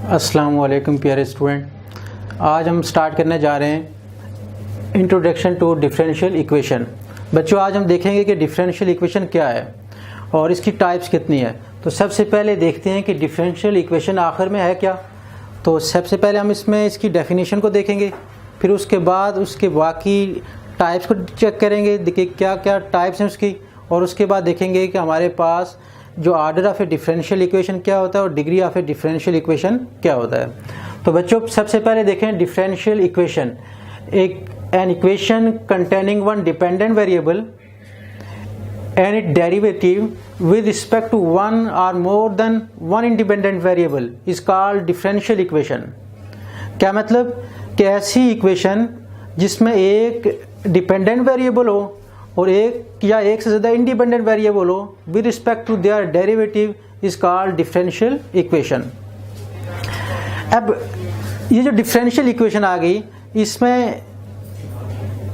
अस्सलाम वालेकुम प्यारे स्टूडेंट, आज हम स्टार्ट करने जा रहे हैं इंट्रोडक्शन टू डिफरेंशियल इक्वेशन। बच्चों, आज हम देखेंगे कि डिफरेंशियल इक्वेशन क्या है और इसकी टाइप्स कितनी है। तो सबसे पहले देखते हैं कि डिफरेंशियल इक्वेशन आखिर में है क्या। तो सबसे पहले हम इसमें इसकी डेफिनेशन को देखेंगे, फिर उसके बाद उसके बाकी टाइप्स को चेक करेंगे, देखिए क्या क्या टाइप्स हैं उसकी, और उसके बाद देखेंगे कि हमारे पास जो order of a differential equation क्या होता है और degree of a differential equation क्या होता है। तो बच्चों, सबसे पहले देखें differential equation. An equation containing one dependent variable and it derivative with respect to one or more than one independent variable is called differential equation। क्या मतलब कि ऐसी इक्वेशन जिसमें एक डिपेंडेंट वेरिएबल हो और एक या एक से ज़्यादा इंडिपेंडेंट वेरिएबल हो with respect to their derivative is called differential equation. अब ये जो डिफरेंशियल इक्वेशन आ गई, इसमें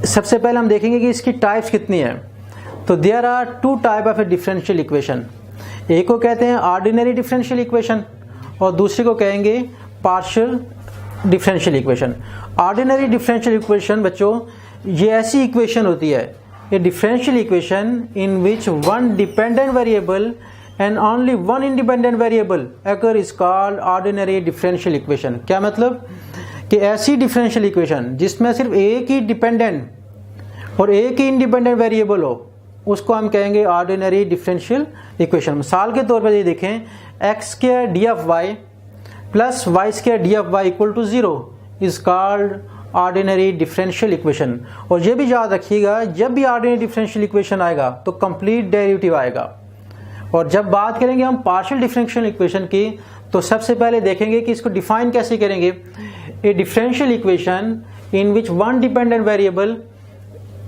सबसे पहले हम देखेंगे कि इसकी टाइप्स कितनी है। तो there are two type of a differential equation. एक को कहते हैं ऑर्डिनरी डिफरेंशियल इक्वेशन और दूसरे को कहेंगे partial differential equation. Ordinary differential equation बच्चों, ये ऐसी इक्वेशन होती है, ए differential equation in which one dependent variable and only one independent variable occur is called ordinary differential equation. क्या मतलब कि ऐसी डिफरेंशियल इक्वेशन जिसमें सिर्फ एक ही डिपेंडेंट और एक ही इंडिपेंडेंट वेरिएबल हो, उसको हम कहेंगे ऑर्डिनरी डिफरेंशियल इक्वेशन। मिसाल के तौर पर ये देखें, X square D of Y plus Y square D of Y equal to 0 is called ordinary differential equation. और ये भी याद रखिएगा, जब भी ऑर्डिनरी डिफरेंशियल इक्वेशन आएगा तो कंप्लीट डेरिवेटिव आएगा। और जब बात करेंगे हम पार्शियल डिफरेंशियल इक्वेशन की, तो सबसे पहले देखेंगे कि इसको डिफाइन कैसे करेंगे। ए differential equation in which one dependent variable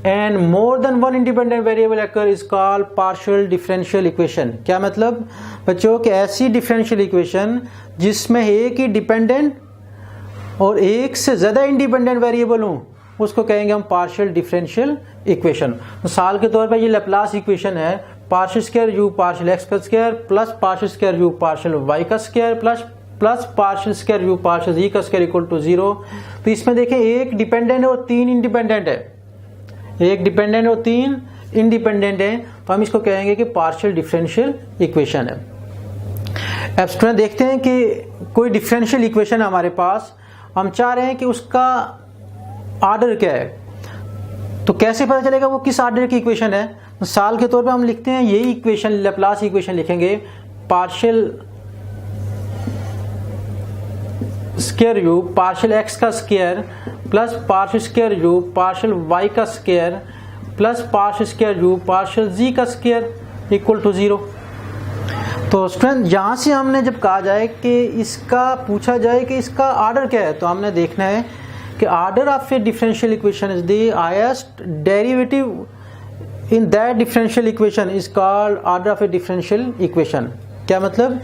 and more than one independent variable occur is called partial differential equation। क्या मतलब बच्चों कि ऐसी डिफरेंशियल इक्वेशन जिसमें एक ही डिपेंडेंट और एक से ज़्यादा इंडिपेंडेंट वेरिएबल हो, उसको कहेंगे हम पार्शियल डिफरेंशियल इक्वेशन। मिसाल के तौर पर ये लैप्लास इक्वेशन है, partial square u partial x का square plus partial square u partial y का square plus partial square u partial z का स्क्वायर इक्वल टू 0। तो इसमें देखें एक डिपेंडेंट है और 3 इंडिपेंडेंट है, एक डिपेंडेंट और 3 इंडिपेंडेंट है, तो हम इसको कहेंगे कि पार्शियल डिफरेंशियल इक्वेशन है। अब स्टूडेंट देखते हैं कि कोई डिफरेंशियल इक्वेशन है हमारे पास, हम चाह रहे हैं कि उसका ऑर्डर क्या है। तो कैसे पता चलेगा वो किस ऑर्डर की इक्वेशन है। मिसाल के तौर पे हम लिखते हैं यही इक्वेशन, लैप्लास इक्वेशन लिखेंगे, partial square u partial x का square plus partial square u partial y का square plus partial square u partial z का स्क्वायर इक्वल टू 0। तो स्टूडेंट, यहाँ से हमने जब कहा जाए कि इसका पूछा जाए कि इसका ऑर्डर क्या है, तो हमने देखना है कि order of a differential equation is the highest derivative in that differential equation is called order of a differential equation. क्या मतलब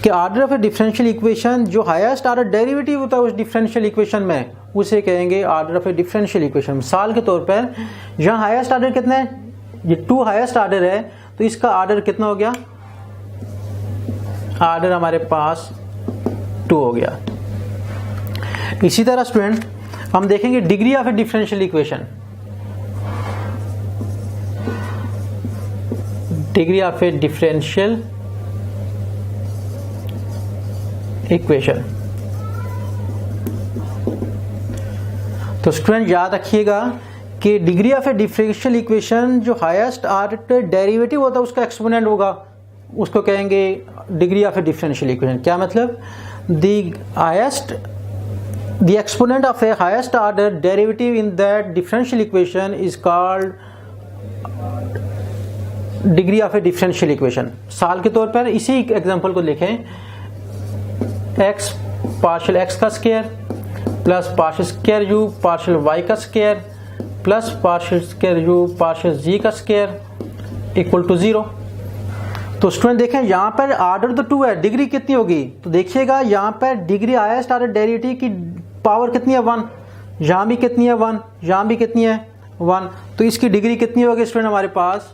कि order of a differential equation जो हाईएस्ट ऑर्डर डेरिवेटिव होता है उस डिफरेंशियल इक्वेशन में, उसे कहेंगे order of a differential equation. मिसाल के तौर पर यहाँ हाईएस्ट ऑर्डर कितना है, ये 2 हाईएस्ट ऑर्डर है, तो इसका ऑर्डर कितना हो गया, ऑर्डर हमारे पास 2 हो गया। इसी तरह स्टूडेंट हम देखेंगे degree of a differential equation. Degree of a differential equation. तो स्टूडेंट याद रखिएगा कि degree of a differential equation जो हाईएस्ट ऑर्डर डेरिवेटिव होता है उसका एक्सपोनेंट होगा, उसको कहेंगे degree of a differential equation. क्या मतलब the exponent of A highest order derivative in that differential equation is called degree of a differential equation. साल के तौर पर इसी एग्जांपल को लिखें, एक्स पार्शियल एक्स का square plus partial square u partial y का square plus partial square u partial z का स्क्वायर इक्वल टू 0। तो स्टूडेंट देखें यहाँ पर ऑर्डर तो 2 है, डिग्री कितनी होगी, तो देखिएगा यहाँ पर डिग्री हाईएस्ट ऑर्डर डेरिवेटिव की पावर कितनी है 1, यहाँ भी कितनी है 1, यहाँ भी कितनी है 1, तो इसकी डिग्री कितनी होगी स्टूडेंट हमारे पास,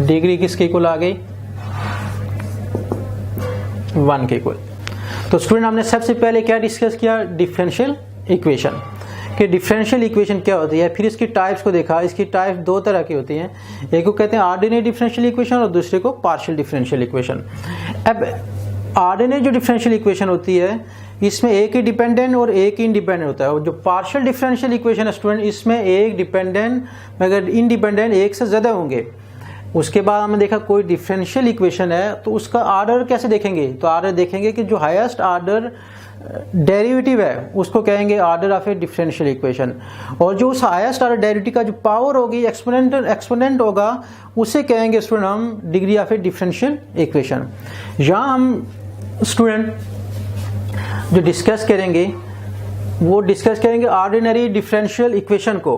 डिग्री किसके इक्वल आ गई 1 के इक्वल। तो स्टूडेंट हमने सबसे पहले क्या डिस्कस किया, डिफरेंशियल इक्वेशन कि डिफरेंशियल इक्वेशन क्या होती है, फिर इसकी टाइप्स को देखा। इसकी टाइप्स दो तरह की होती हैं, एक को कहते हैं ऑर्डिनरी डिफरेंशियल इक्वेशन और दूसरे को पार्शियल डिफरेंशियल इक्वेशन। अब ऑर्डिनरी जो डिफरेंशियल इक्वेशन होती है इसमें एक ही डिपेंडेंट और एक ही इंडिपेंडेंट होता है, और जो पार्शियल डिफरेंशियल इक्वेशन है स्टूडेंट इसमें एक डिपेंडेंट मगर इंडिपेंडेंट एक से ज़्यादा होंगे। उसके बाद हमने देखा कोई डिफरेंशियल इक्वेशन है तो उसका ऑर्डर कैसे देखेंगे, तो ऑर्डर देखेंगे कि जो हाईएस्ट ऑर्डर डेरिवेटिव है उसको कहेंगे order of a differential equation, और जो उस हाईएस्ट ऑर्डर डेरिवेटिव का जो पावर होगी एक्सपोनेंट होगा उसे कहेंगे स्टूडेंट हम degree of a differential equation. यहाँ हम स्टूडेंट जो डिस्कस करेंगे वो डिस्कस करेंगे ऑर्डिनरी डिफरेंशियल इक्वेशन को,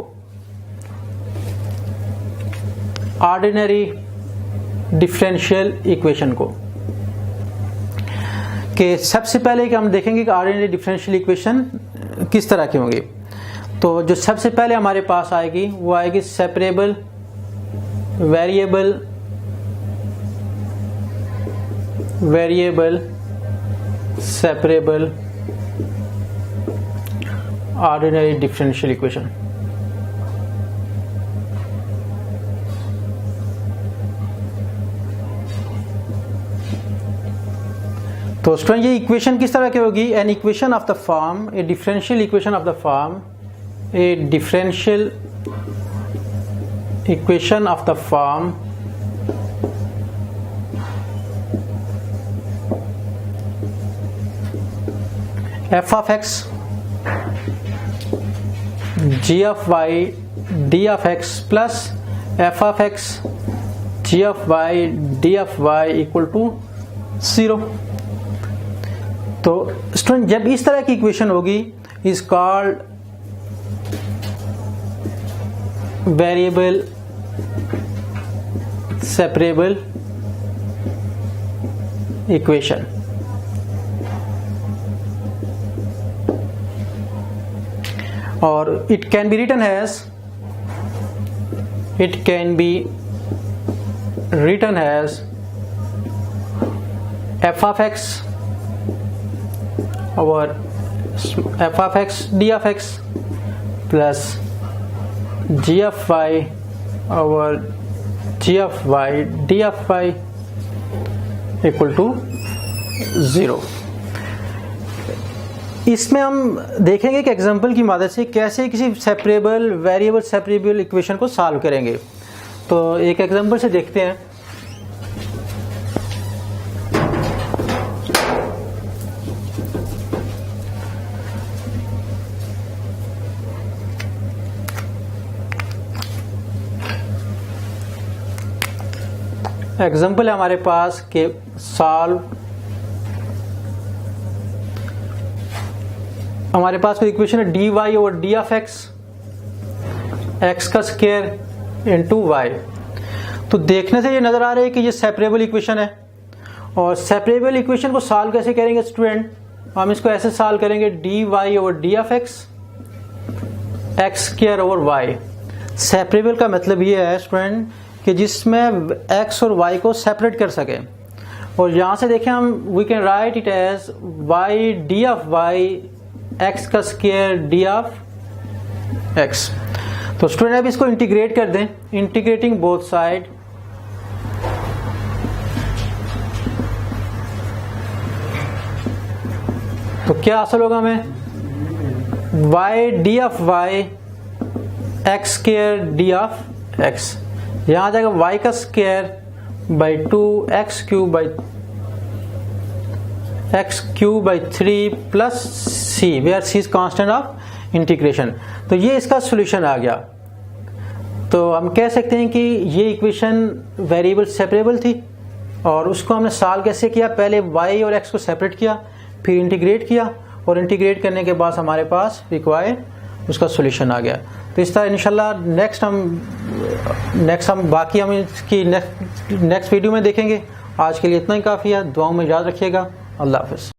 ऑर्डिनरी डिफरेंशियल इक्वेशन को कि सबसे पहले कि हम देखेंगे कि ऑर्डिनरी डिफरेंशियल इक्वेशन किस तरह की होंगी। तो जो सबसे पहले हमारे पास आएगी वो आएगी separable variable separable ordinary differential equation. तो स्टूडेंट ये इक्वेशन किस तरह की होगी, an equation of the form, A differential equation of the form, A differential equation of the form f of x g of y d of x plus f of x g of y d of y equal to 0। तो student जब इस तरह की equation होगी is called variable separable equation. और it can be written as f of x over f of x d of x plus g of y over g of y d of y equal to 0। इसमें हम देखेंगे कि example की मदद से कैसे किसी सेपरेबल वेरिएबल सेपरेबल इक्वेशन को सॉल्व करेंगे। तो एक एग्जांपल से देखते हैं। एग्जांपल है हमारे पास के सॉल्व, हमारे पास कोई इक्वेशन है dy over d of x, x का स्क्वायर इंटू y। तो देखने से ये नजर आ रहा है कि ये सेपरेबल इक्वेशन है, और सेपरेबल इक्वेशन को सॉल्व कैसे करेंगे स्टूडेंट, हम इसको ऐसे सॉल्व करेंगे dy over d of x, x square over y। Separable का मतलब ये है स्टूडेंट कि जिसमें x और y को सेपरेट कर सके, और यहाँ से देखें हम we can write it as y d of y x का स्क्वायर d ऑफ x। तो स्टूडेंट अब इसको इंटीग्रेट कर दें, इंटीग्रेटिंग बोथ साइड, तो क्या हासिल होगा हमें y d of y x square d of x, यहाँ आ जाएगा y का square by 2 x cube by 3 plus c, where c is constant of integration. तो ये इसका सॉल्यूशन आ गया। तो हम कह सकते हैं कि ये इक्वेशन वेरिएबल सेपरेबल थी, और उसको हमने सॉल्व कैसे किया, पहले y और x को सेपरेट किया, फिर इंटीग्रेट किया, और इंटीग्रेट करने के बाद हमारे पास रिक्वायर्ड उसका सॉल्यूशन आ गया। तो इस तरह इंशाल्लाह नेक्स्ट हम बाकी हम इसकी नेक्स्ट वीडियो में देखेंगे। आज के लिए इतना ही काफ़ी है। दुआओं में याद रखिएगा। अल्लाह हाफ़िज़।